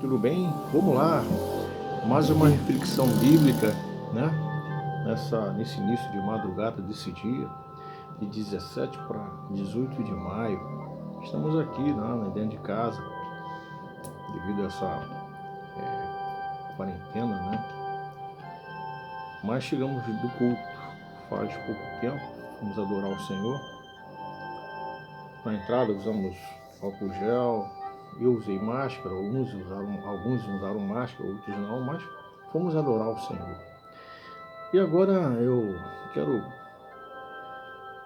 Tudo bem? Vamos lá. Mais uma reflexão bíblica, né? Nesse início de madrugada desse dia, de 17 para 18 de maio. Estamos aqui, né, dentro de casa, devido a essa quarentena, né? Mas chegamos do culto faz pouco tempo, fomos adorar o Senhor. Na entrada usamos álcool gel, eu usei máscara, alguns usaram máscara, outros não, mas fomos adorar o Senhor. E agora eu quero,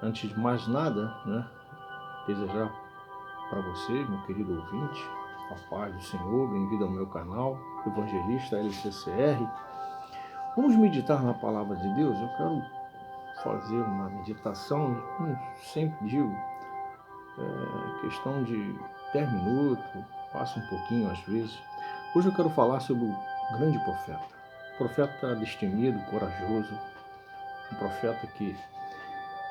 antes de mais nada, né, desejar para você, meu querido ouvinte, a paz do Senhor, bem-vindo ao meu canal, Evangelista LCCR. Vamos meditar na palavra de Deus? Eu quero fazer uma meditação, como sempre digo, questão de 10 minutos, passa um pouquinho às vezes. Hoje eu quero falar sobre o grande profeta destemido, corajoso, um profeta que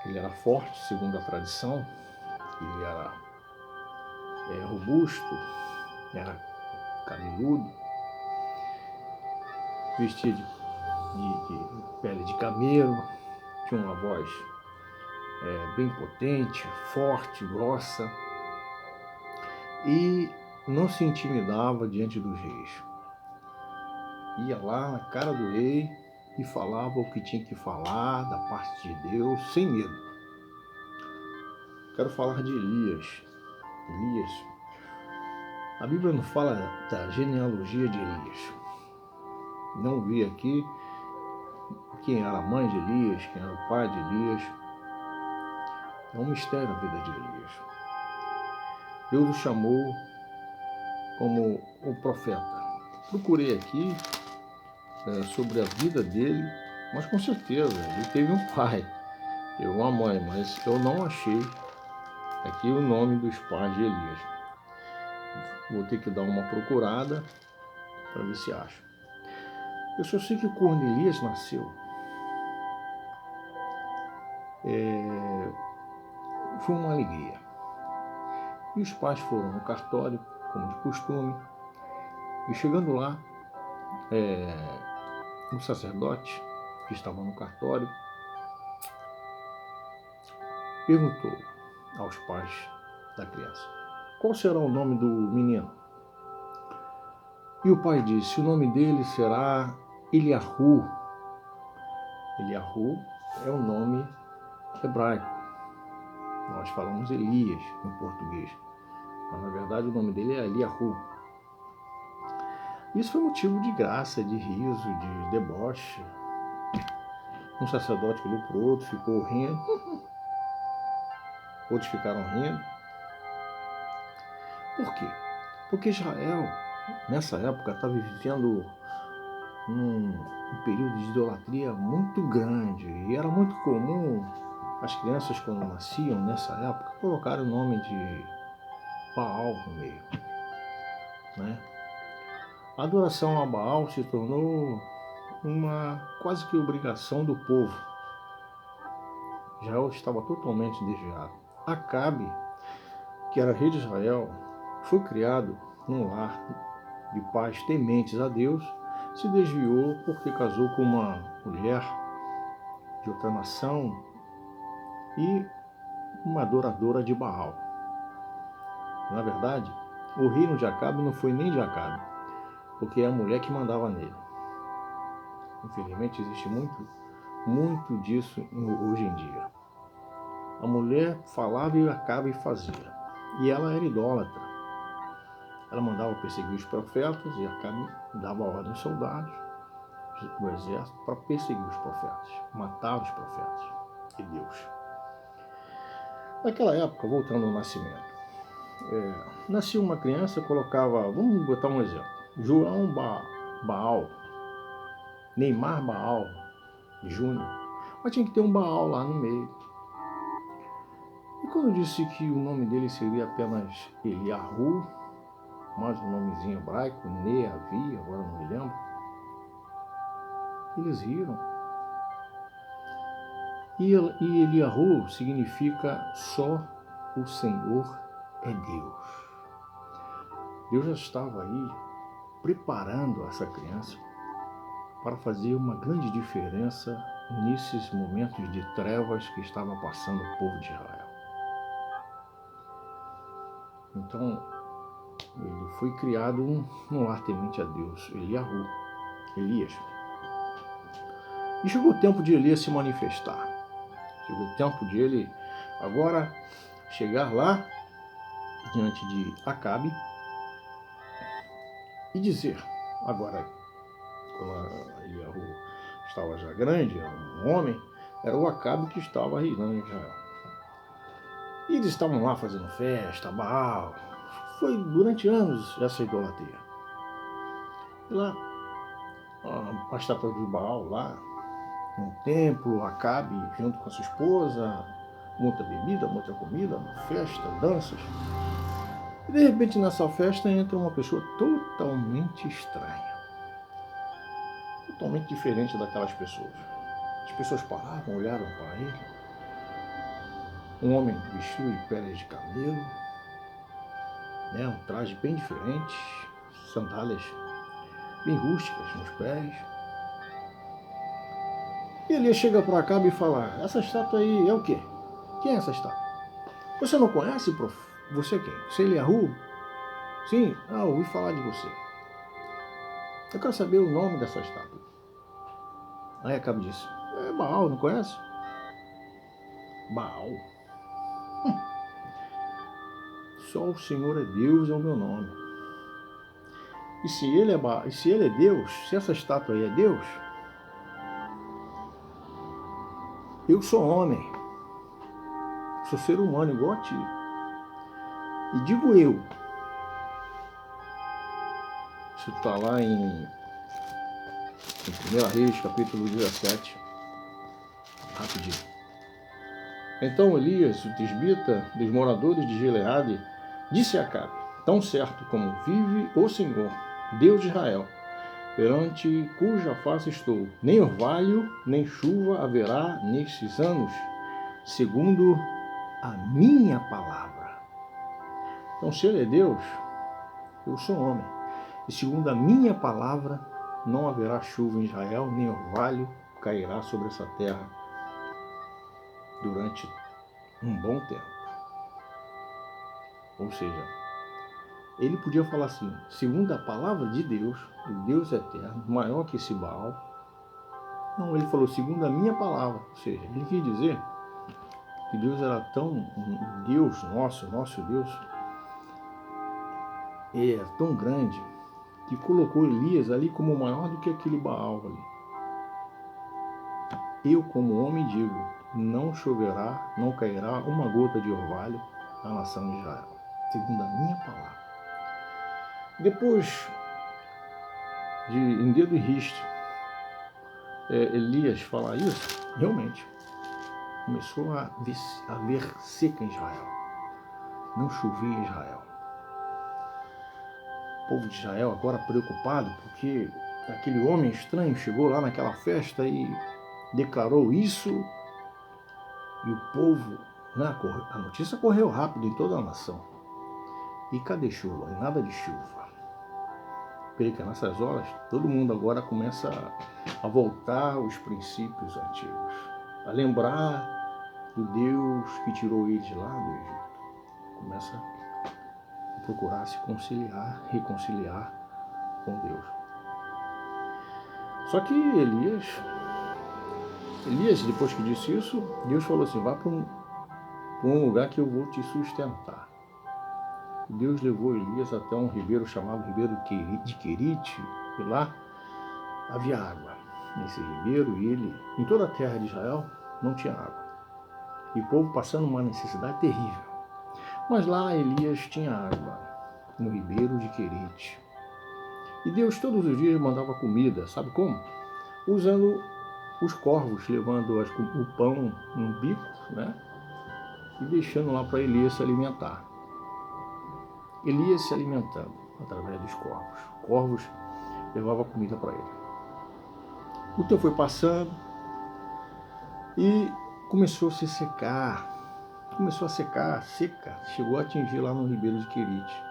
ele era forte, segundo a tradição, ele era robusto, era cabeludo, vestia de pele de camelo, tinha uma voz bem potente, forte, grossa, e não se intimidava diante dos reis. Ia lá na cara do rei e falava o que tinha que falar da parte de Deus, sem medo. Quero falar de Elias. Elias. A Bíblia não fala da genealogia de Elias. Não vi aqui quem era a mãe de Elias, quem era o pai de Elias. É um mistério a vida de Elias. Deus o chamou como o profeta. Procurei aqui sobre a vida dele, mas com certeza ele teve um pai e uma mãe, mas eu não achei aqui o nome dos pais de Elias. Vou ter que dar uma procurada para ver se acho. Eu só sei que quando Elias nasceu, foi uma alegria. E os pais foram no cartório, como de costume, e chegando lá, o sacerdote que estava no cartório perguntou aos pais da criança: qual será o nome do menino? E o pai disse: o nome dele será Eliahu. Eliahu é o nome hebraico. Nós falamos Elias no português, mas na verdade o nome dele é Eliahu. Isso foi motivo de graça, de riso, de deboche. Um sacerdote olhou para o outro, ficou rindo, outros ficaram rindo. Por quê? Porque Israel, nessa época, estava vivendo um período de idolatria muito grande, e era muito comum as crianças, quando nasciam nessa época, colocarem o nome de Baal no meio, né? A adoração a Baal se tornou uma quase que obrigação do povo. Israel estava totalmente desviado. Acabe, que era rei de Israel, foi criado num lar de pais tementes a Deus, se desviou porque casou com uma mulher de outra nação e uma adoradora de Baal. Na verdade, o reino de Acabe não foi nem de Acabe, porque é a mulher que mandava nele. Infelizmente existe muito disso hoje em dia. A mulher falava e Acabe fazia. E ela era idólatra. Ela mandava perseguir os profetas e Acabe dava ordem aos soldados do exército para perseguir os profetas, matar os profetas de Deus. Naquela época, voltando ao nascimento, nascia uma criança, colocava, vamos botar um exemplo, João Baal, Neymar Baal Júnior, mas tinha que ter um Baal lá no meio. E quando disse que o nome dele seria apenas Eliahu, mais um nomezinho hebraico, Neavi, agora não me lembro, eles riram. E Eliahu significa só o Senhor é Deus. Deus já estava aí preparando essa criança para fazer uma grande diferença nesses momentos de trevas que estava passando o povo de Israel. Então, ele foi criado um lar temente a Deus, Elias. E chegou o tempo de Elias se manifestar. Chegou o tempo de ele agora chegar lá diante de Acabe e dizer, agora, quando Eliahu estava já grande, era um homem, era o Acabe que estava reinando em Israel. E eles estavam lá fazendo festa, Baal. Foi durante anos essa idolatria. E lá, a estátua de Baal lá, no templo, Acabe junto com a sua esposa, muita bebida, muita comida, festa, danças. E de repente nessa festa entra uma pessoa totalmente estranha. Totalmente diferente daquelas pessoas. As pessoas paravam, olharam para ele. Um homem vestido de peles de camelo, né, um traje bem diferente, sandálias bem rústicas nos pés. E ele chega para Acabe e fala, essa estátua aí é o quê? Quem é essa estátua? Você não conhece, prof? Você quem? Você é Eliahu? Sim, ouvi falar de você. Eu quero saber o nome dessa estátua. Aí Acabe disse, é Baal, não conhece? Baal? Só o Senhor é Deus, é o meu nome. E se ele é Deus, se essa estátua aí é Deus, eu sou homem, sou ser humano igual a ti. E digo eu, isso está lá em 1 Reis, capítulo 17, rapidinho. Então Elias, o tisbita dos moradores de Gileade, disse a Acabe, tão certo como vive o Senhor, Deus de Israel, perante cuja face estou, nem orvalho, nem chuva haverá nestes anos, segundo a minha palavra. Então, se ele é Deus, eu sou homem. E segundo a minha palavra, não haverá chuva em Israel, nem orvalho cairá sobre essa terra durante um bom tempo. Ou seja, ele podia falar assim, segundo a palavra de Deus, o Deus eterno, maior que esse Baal. Não, ele falou, segundo a minha palavra. Ou seja, ele quis dizer que Deus era tão, Deus nosso Deus, é tão grande, que colocou Elias ali como maior do que aquele Baal ali. Eu, como homem, digo, não choverá, não cairá uma gota de orvalho na nação de Israel, segundo a minha palavra. Depois de em dedo e riste, Elias falar isso, realmente começou a haver seca em Israel. Não chovia em Israel. O povo de Israel agora preocupado porque aquele homem estranho chegou lá naquela festa e declarou isso, e o povo, né, a notícia correu rápido em toda a nação. E cadê chuva? Nada de chuva. Creio que nessas horas todo mundo agora começa a voltar aos princípios antigos, a lembrar do Deus que tirou eles lá do Egito. Começa a procurar se reconciliar com Deus. Só que Elias, depois que disse isso, Deus falou assim, vá para um lugar que eu vou te sustentar. Deus levou Elias até um ribeiro chamado Ribeiro de Querite, e lá havia água nesse ribeiro, e ele, em toda a terra de Israel, não tinha água. E o povo passando uma necessidade terrível. Mas lá Elias tinha água, no ribeiro de Querite. E Deus todos os dias mandava comida, sabe como? Usando os corvos, levando o pão num bico, né? E deixando lá para Elias se alimentar. Elias se alimentando através dos corvos. Corvos levavam comida para ele. O tempo foi passando e começou a se secar. Começou a secar, seca. Chegou a atingir lá no ribeiro de Querite.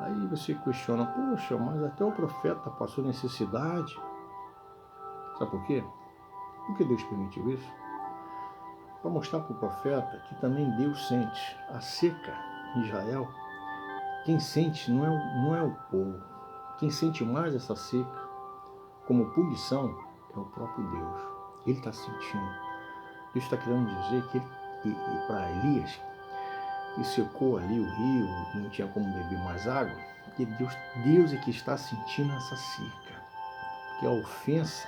Aí você questiona, poxa, mas até o profeta passou necessidade. Sabe por quê? Por que Deus permitiu isso? Para mostrar para o profeta que também Deus sente a seca em Israel. Quem sente não é o povo. Quem sente mais essa seca como punição é o próprio Deus. Ele está sentindo. Deus está querendo dizer que para Elias, que secou ali o rio, não tinha como beber mais água, que Deus é que está sentindo essa seca. Que a ofensa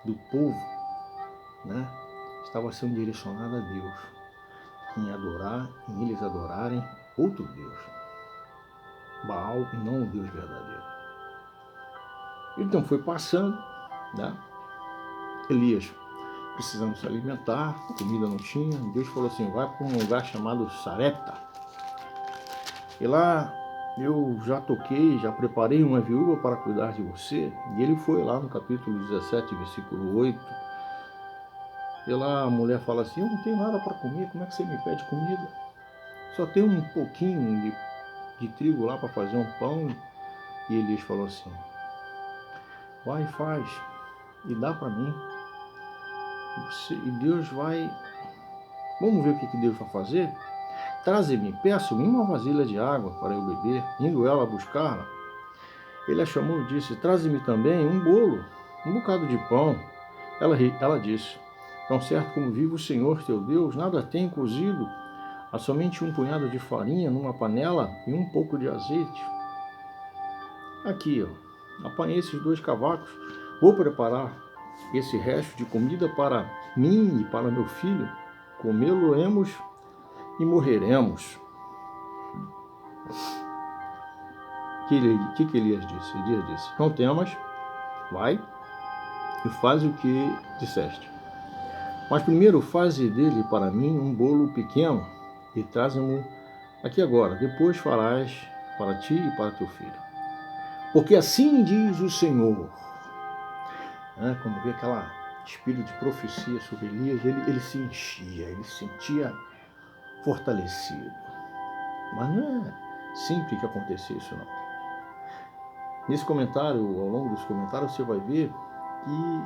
do povo, né, estava sendo direcionada a Deus, em eles adorarem outro Deus, Baal e não o Deus verdadeiro. Então foi passando, né? Elias precisando se alimentar, comida não tinha. Deus falou assim, vai para um lugar chamado Sarepta. E lá eu já toquei, já preparei uma viúva para cuidar de você. E ele foi lá no capítulo 17, versículo 8. E lá a mulher fala assim, eu não tenho nada para comer, como é que você me pede comida? Só tem um pouquinho de trigo lá para fazer um pão. E Elias falou assim, vai e faz, e dá para mim. E Deus vai... Vamos ver o que Deus vai fazer? Traze-me, peço-me uma vasilha de água para eu beber. Indo ela buscá-la, ele a chamou e disse, traze-me também um bolo, um bocado de pão. Ela disse, tão certo como vive o Senhor teu Deus, nada tem cozido, há somente um punhado de farinha numa panela e um pouco de azeite. Aqui, ó, apanhei esses 2 cavacos, vou preparar esse resto de comida para mim e para meu filho, comê-lo-emos e morreremos. O que Elias disse? Elias disse, não temas, vai e faz o que disseste. Mas primeiro faze dele para mim um bolo pequeno e traze-mo aqui agora. Depois farás para ti e para teu filho. Porque assim diz o Senhor. Quando vê aquele espírito de profecia sobre Elias, ele se enchia, ele se sentia fortalecido. Mas não é sempre que acontecia isso, não. Nesse comentário, ao longo dos comentários, você vai ver que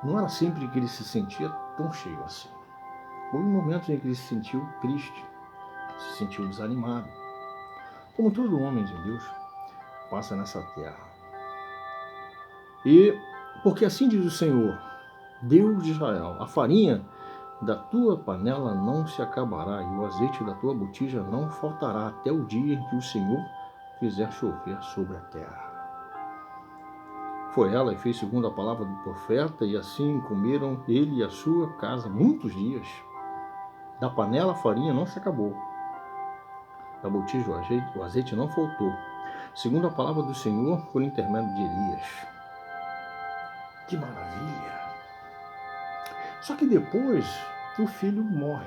não era sempre que ele se sentia tão cheio assim. Houve momentos em que ele se sentiu triste, se sentiu desanimado, como todo homem de Deus passa nessa terra. E porque assim diz o Senhor, Deus de Israel, a farinha da tua panela não se acabará e o azeite da tua botija não faltará até o dia em que o Senhor fizer chover sobre a terra. Foi ela e fez segundo a palavra do profeta, e assim comeram ele e a sua casa muitos dias. Da panela a farinha não se acabou, da botija o azeite não faltou, segundo a palavra do Senhor por intermédio de Elias. Que maravilha! Só que depois o filho morre.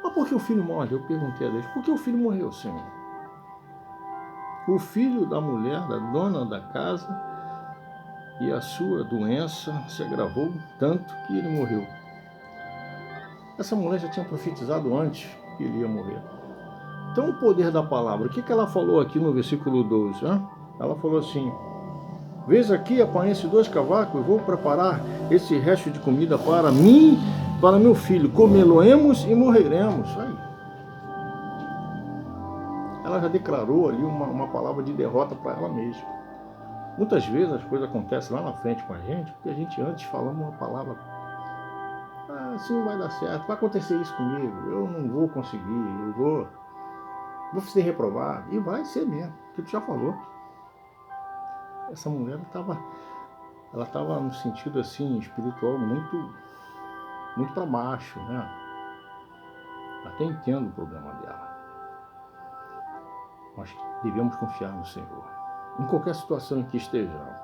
Mas por que o filho morre? Eu perguntei a Deus, por que o filho morreu, Senhor? O filho da mulher, da dona da casa, e a sua doença se agravou tanto que ele morreu. Essa mulher já tinha profetizado antes que ele ia morrer. Então o poder da palavra, o que ela falou aqui no versículo 12? Ela falou assim, vês aqui, apanhei esses 2 cavacos e vou preparar esse resto de comida para mim, para meu filho, comê-lo-emos e morreremos. Aí. Ela já declarou ali uma palavra de derrota para ela mesma. Muitas vezes as coisas acontecem lá na frente com a gente, porque a gente antes falamos uma palavra, isso não vai dar certo, vai acontecer isso comigo, eu não vou conseguir, eu vou ser reprovado, e vai ser mesmo, que tu já falou. Essa mulher ela estava no sentido assim, espiritual, muito para baixo, né? Até entendo o problema dela. Mas devemos confiar no Senhor, em qualquer situação em que estejamos.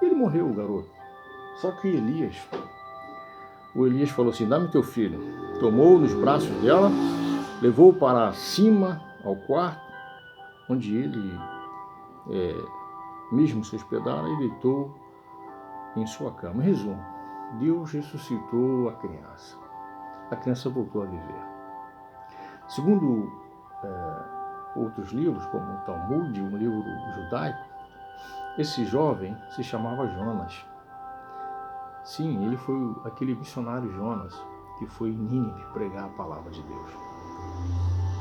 Ele morreu, o garoto. Só que o Elias falou assim, dá-me teu filho. Tomou nos braços dela, levou para cima ao quarto, onde ele mesmo se hospedara e deitou em sua cama. Resumo, Deus ressuscitou a criança. A criança voltou a viver. Segundo outros livros, como o Talmud, um livro judaico, esse jovem se chamava Jonas. Sim, ele foi aquele missionário Jonas que foi em Nínive pregar a palavra de Deus.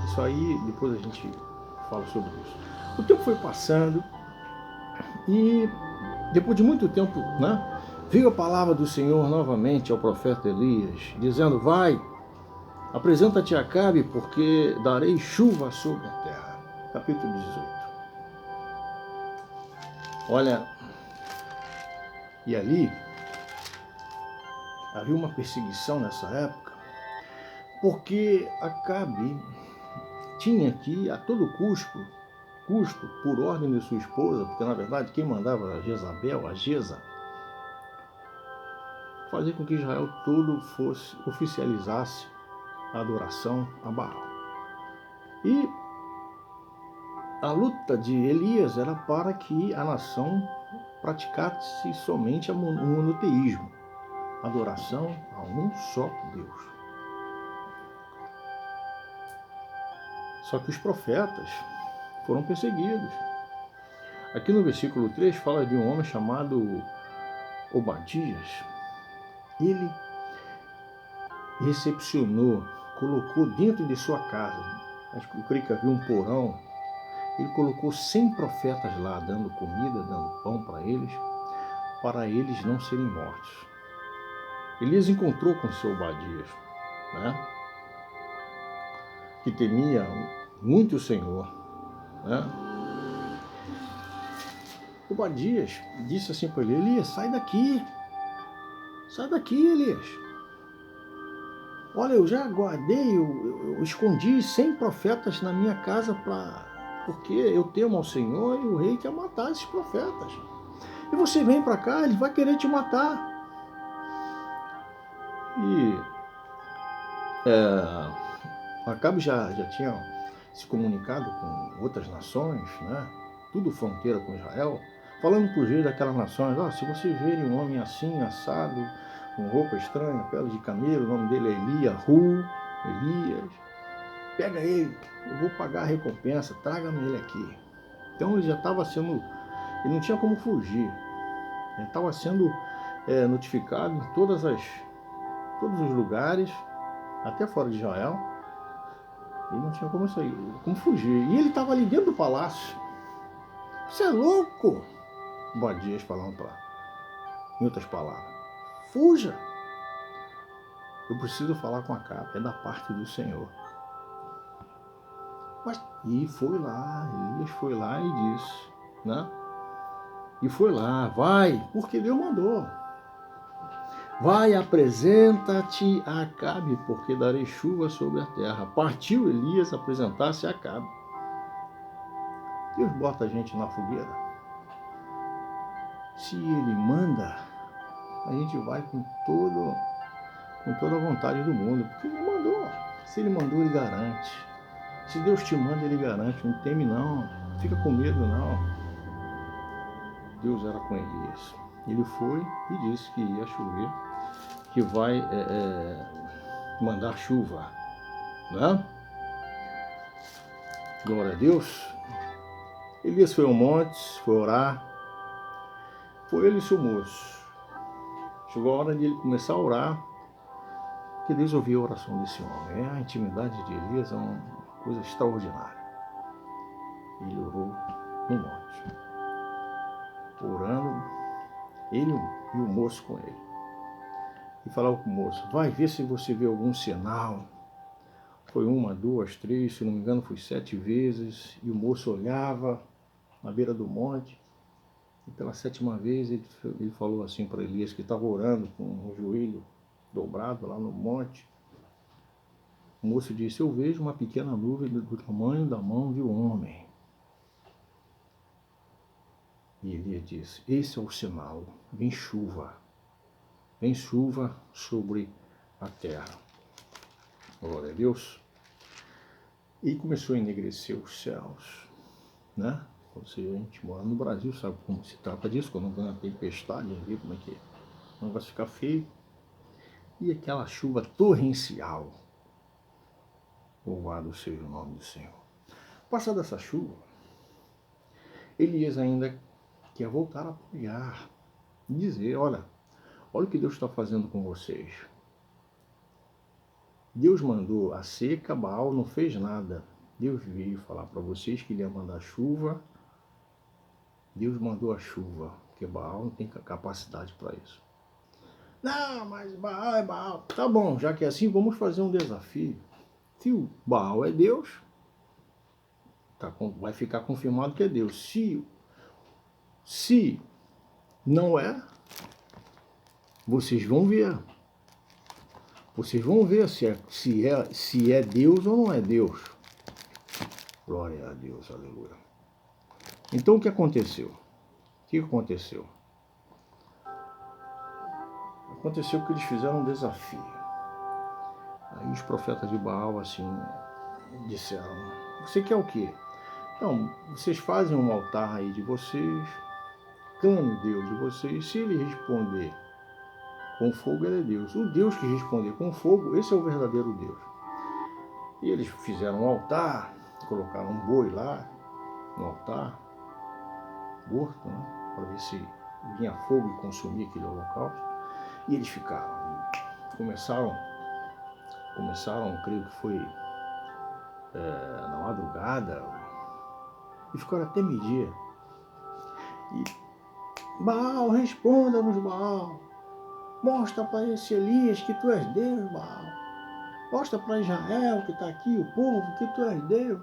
Isso aí, depois a gente fala sobre isso. O tempo foi passando e depois de muito tempo, né, veio a palavra do Senhor novamente ao profeta Elias, dizendo: vai, apresenta-te a Acabe, porque darei chuva sobre a terra. Capítulo 18. Olha, e ali havia uma perseguição nessa época, porque Acabe tinha que, a todo custo, por ordem de sua esposa, porque na verdade quem mandava era Jezabel, a Jeza, fazer com que Israel todo oficializasse a adoração a Baal. E a luta de Elias era para que a nação praticasse somente o monoteísmo, adoração a um só Deus. Só que os profetas foram perseguidos. Aqui no versículo 3 fala de um homem chamado Obadias. Ele recepcionou, colocou dentro de sua casa, eu creio que havia um porão, ele colocou 100 profetas lá, dando comida, dando pão para eles não serem mortos. Elias encontrou com seu Obadias, né, que temia muito o Senhor, né? Obadias disse assim para ele: Elias, sai daqui, Elias. Olha, eu já guardei, eu escondi 100 profetas na minha casa porque eu temo ao Senhor e o rei quer matar esses profetas. E você vem para cá, ele vai querer te matar. E Acabe já tinha se comunicado com outras nações, né? Tudo fronteira com Israel, falando para os reis daquelas nações: se vocês verem um homem assim, assado, com roupa estranha, pele de camelo, o nome dele é Elias, pega ele, eu vou pagar a recompensa, traga-me ele aqui. Então ele já estava sendo, ele não tinha como fugir, ele estava sendo notificado em todos os lugares, até fora de Israel. Ele não tinha como sair, como fugir. E ele estava ali dentro do palácio. Você é louco? Obadias falando em outras palavras: fuja. Eu preciso falar com Acabe, é da parte do Senhor. E foi lá, Elias foi lá e disse, né? E foi lá, vai, porque Deus mandou. Vai, apresenta-te a Acabe, porque darei chuva sobre a terra. Partiu Elias apresentar-se a Acabe. Deus bota a gente na fogueira. Se Ele manda, a gente vai com toda a vontade do mundo, porque Ele mandou. Se Ele mandou, Ele garante. Se Deus te manda, Ele garante. Não teme não, não fica com medo não. Deus era com Elias. Ele foi e disse que ia chover, que vai mandar chuva, né? Glória a Deus. Elias foi ao monte, foi orar. Foi ele e seu moço. Chegou a hora de ele começar a orar, que Deus ouviu a oração desse homem. A intimidade de Elias é uma coisa extraordinária. Ele orou no monte, orando, ele e o moço com ele. E falava com o moço: vai ver se você vê algum sinal. Foi 1, 2, 3, se não me engano foi 7 vezes. E o moço olhava na beira do monte. E pela 7ª vez ele falou assim para Elias, que estava orando com o joelho dobrado lá no monte. O moço disse: eu vejo uma pequena nuvem do tamanho da mão de um homem. E Elias disse: esse é o sinal, vem chuva sobre a terra. Glória a Deus. E começou a enegrecer os céus, né? Ou seja, a gente mora no Brasil, sabe como se trata disso, quando vem uma tempestade, a gente vê como é que o negócio fica feio. E aquela chuva torrencial. Louvado seja o nome do Senhor. Passada essa chuva, Elias ainda quer voltar a apoiar, dizer, olha o que Deus está fazendo com vocês. Deus mandou a seca, Baal não fez nada. Deus veio falar para vocês que ele ia mandar chuva. Deus mandou a chuva, porque Baal não tem capacidade para isso. Não, mas Baal é Baal. Tá bom, já que é assim, vamos fazer um desafio. Se o Baal é Deus, vai ficar confirmado que é Deus. Se não é, vocês vão ver. Vocês vão ver se é Deus ou não é Deus. Glória a Deus, aleluia. Então o que aconteceu? O que aconteceu? Aconteceu que eles fizeram um desafio. Aí os profetas de Baal assim disseram, você quer o quê? Não, vocês fazem um altar aí de vocês, clame o Deus de vocês, se ele responder com fogo, ele é Deus. O Deus que responder com fogo, esse é o verdadeiro Deus. E eles fizeram um altar, colocaram um boi lá no altar, morto, né, para ver se vinha fogo e consumia aquele holocausto. E eles ficaram, começaram, creio que foi na madrugada, e ficaram até meio-dia. E Baal, responda-nos, Baal. Mostra para esse Elias que tu és Deus, Baal. Mostra para Israel que está aqui, o povo, que tu és Deus.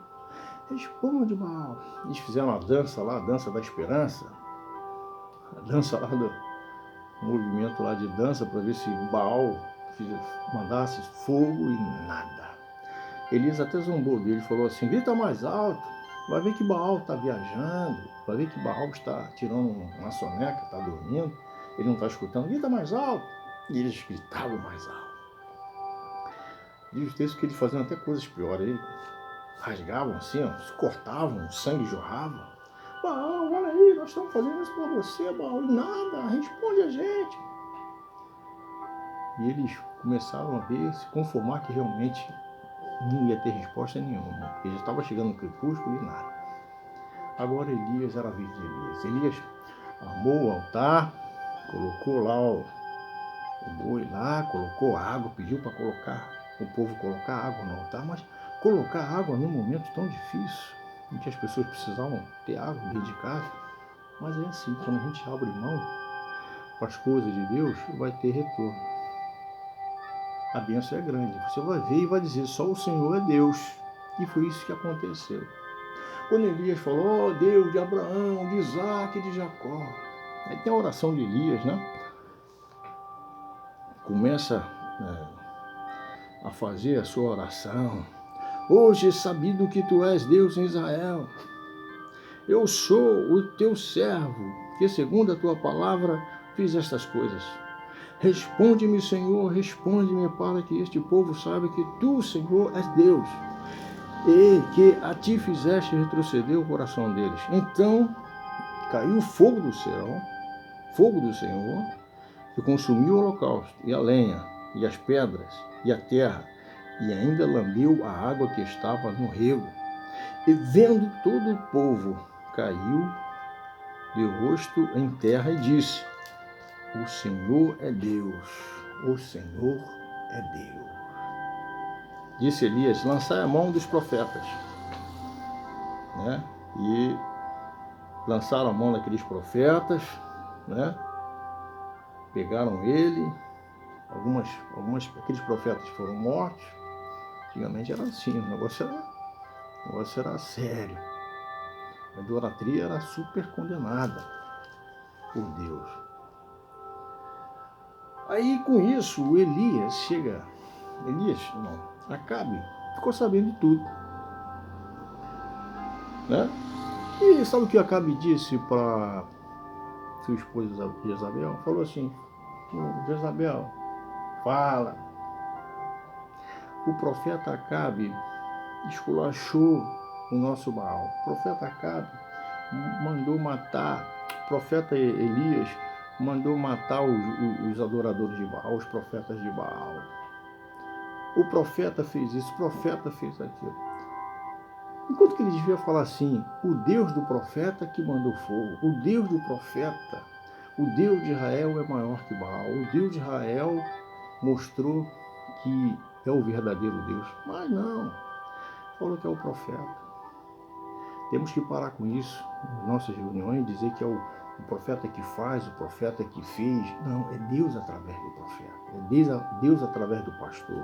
Responde, Baal. Eles fizeram uma dança lá, a dança da esperança. A dança lá do movimento lá de dança para ver se Baal mandasse fogo e nada. Elias até zombou dele, falou assim, grita mais alto. Vai ver que Baal está viajando, vai ver que Baal está tirando uma soneca, está dormindo, ele não está escutando, grita mais alto. E eles gritavam mais alto. Diz o texto que eles faziam até coisas piores, eles rasgavam assim, ó, se cortavam, o sangue jorrava. Baal, olha aí, nós estamos fazendo isso para você, Baal, e nada, responde a gente. E eles começaram a ver, se conformar que realmente não ia ter resposta nenhuma, porque já estava chegando no crepúsculo e nada. Agora Elias era a vez de Elias. Elias armou o altar, colocou lá o boi lá, colocou água, pediu para o povo colocar água no altar, mas colocar água num momento tão difícil, em que as pessoas precisavam ter água dentro de casa. Mas é assim, quando a gente abre mão para as coisas de Deus, vai ter retorno. A bênção é grande. Você vai ver e vai dizer, só o Senhor é Deus. E foi isso que aconteceu. Quando Elias falou, Deus de Abraão, de Isaac e de Jacó. Aí tem a oração de Elias, né? Começa a fazer a sua oração. Hoje, sabido que tu és Deus em Israel, eu sou o teu servo, que segundo a tua palavra fiz estas coisas. Responde-me, Senhor, responde-me, para que este povo saiba que tu, Senhor, és Deus, e que a ti fizeste retroceder o coração deles. Então caiu o fogo do céu, fogo do Senhor, que consumiu o holocausto, e a lenha, e as pedras, e a terra, e ainda lambeu a água que estava no rego. E vendo todo o povo, caiu de rosto em terra e disse, o Senhor é Deus, o Senhor é Deus. Disse Elias, lançai a mão dos profetas. Né? E lançaram a mão daqueles profetas, né? Pegaram ele, aqueles profetas foram mortos. Antigamente era assim, o negócio era sério. A idolatria era super condenada por Deus. Aí com isso, o Acabe ficou sabendo de tudo. Né? E sabe o que Acabe disse para sua esposa Jezabel? Falou assim, Jezabel, fala. O profeta Acabe esculachou o nosso Baal. O profeta Acabe mandou matar, o profeta Elias mandou matar os adoradores de Baal, os profetas de Baal. O profeta fez isso, o profeta fez aquilo. Enquanto que ele devia falar assim, o Deus do profeta que mandou fogo, o Deus do profeta, o Deus de Israel é maior que Baal, o Deus de Israel mostrou que é o verdadeiro Deus. Mas não, falou que é o profeta. Temos que parar com isso nas nossas reuniões, dizer que é o profeta que faz, o profeta que fez. Não, é Deus através do profeta, é Deus através do pastor,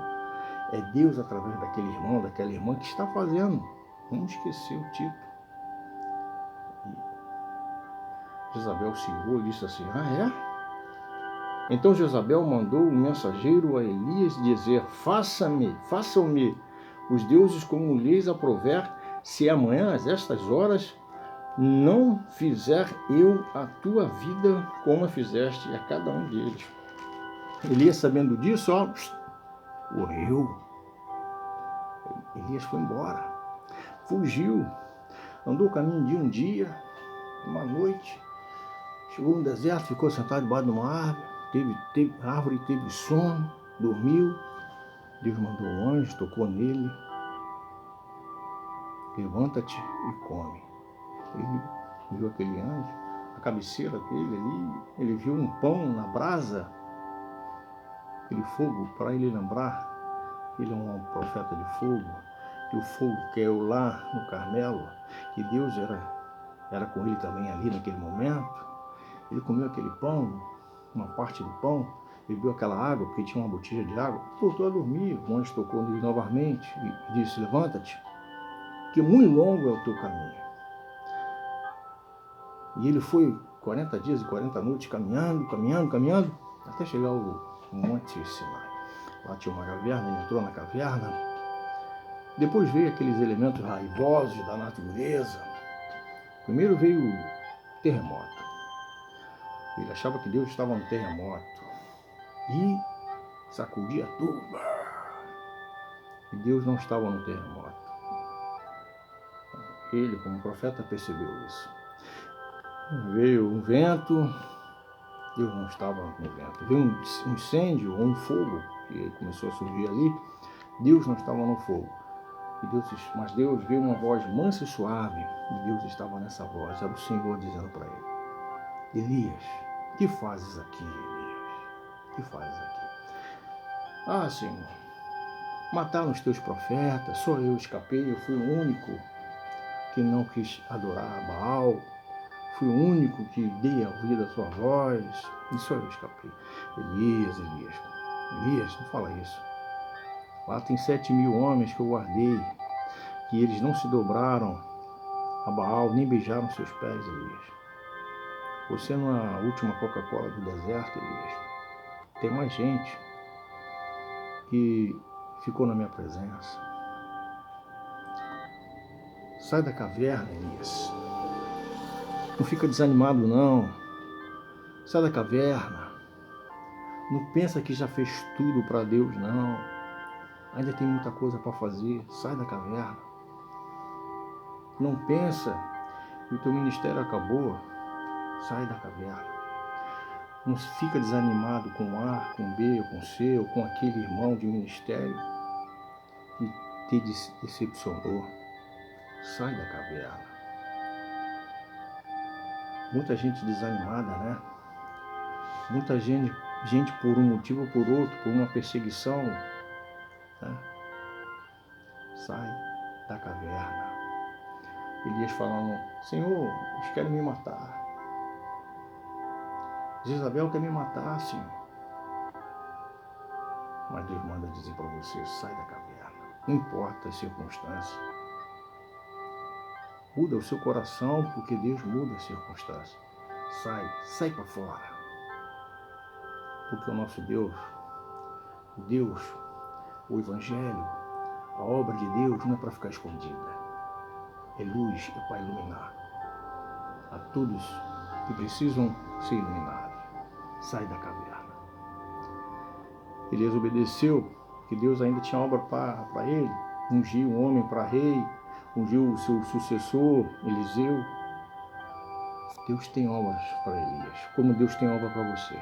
é Deus através daquele irmão, daquela irmã que está fazendo. Vamos esquecer o tipo. E Jezabel se irou e disse assim, Então Jezabel mandou um mensageiro a Elias dizer, façam-me os deuses como lhes aprouver, se amanhã, às estas horas, não fizer eu a tua vida como a fizeste a cada um deles. Elias, sabendo disso, morreu. Elias foi embora, fugiu, andou o caminho de um dia, uma noite, chegou no deserto, ficou sentado debaixo de uma árvore, a árvore teve sono, dormiu. Deus mandou um anjo, tocou nele, levanta-te e come. Ele viu aquele anjo, a cabeceira dele ali, ele viu um pão na brasa, aquele fogo, para ele lembrar, ele é um profeta de fogo, e o fogo caiu lá no Carmelo, e Deus era com ele também ali naquele momento. Ele comeu aquele pão, uma parte do pão, bebeu aquela água, porque tinha uma botija de água, voltou a dormir. O anjo tocou nele novamente e disse, levanta-te, que muito longo é o teu caminho. E ele foi 40 dias e 40 noites caminhando, até chegar ao Monte Sinai. Lá tinha uma caverna, ele entrou na caverna. Depois veio aqueles elementos raivosos da natureza. Primeiro veio o terremoto. Ele achava que Deus estava no terremoto. E sacudia tudo. E Deus não estava no terremoto. Ele, como profeta, percebeu isso. Veio um vento, Deus não estava no vento. Veio um incêndio ou um fogo, que começou a surgir ali, Deus não estava no fogo. Mas Deus viu uma voz mansa e suave, e Deus estava nessa voz. Era o Senhor dizendo para ele, Elias, que fazes aqui, Elias? Que fazes aqui? Senhor, mataram os teus profetas, só eu escapei, eu fui o único que não quis adorar a Baal, fui o único que dei a ouvir a sua voz, e só eu escapei. Elias, não fala isso. Lá tem 7.000 homens que eu guardei, que eles não se dobraram a Baal, nem beijaram seus pés, Elias. Você não é a última Coca-Cola do deserto, Elias. Tem mais gente que ficou na minha presença. Sai da caverna, Elias. Não fica desanimado, não. Sai da caverna. Não pensa que já fez tudo para Deus, não. Ainda tem muita coisa para fazer. Sai da caverna. Não pensa que o teu ministério acabou. Sai da caverna. Não fica desanimado com A, com B, ou com C, ou com aquele irmão de ministério que te decepcionou. Sai da caverna. Muita gente desanimada, né? Muita gente por um motivo ou por outro, por uma perseguição, né? Sai da caverna. Elias falando, Senhor, eles querem me matar. Jezabel quer me matar, Senhor. Mas Deus manda dizer para você, sai da caverna. Não importa as circunstâncias. Muda o seu coração, porque Deus muda as circunstâncias. Sai para fora. Porque o nosso Deus, o Evangelho, a obra de Deus não é para ficar escondida. É luz, é para iluminar a todos que precisam ser iluminados. Sai da caverna. Elias obedeceu, que Deus ainda tinha obra para ele. Ungiu um homem para rei, ungiu o seu sucessor, Eliseu. Deus tem obras para Elias, como Deus tem obra para você.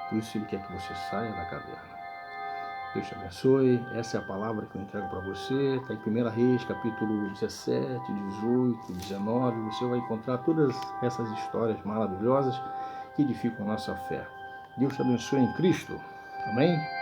Por isso Ele quer que você saia da caverna. Deus te abençoe. Essa é a palavra que eu entrego para você. Está em 1 Reis, capítulo 17, 18, 19. Você vai encontrar todas essas histórias maravilhosas que edificam a nossa fé. Deus te abençoe em Cristo. Amém?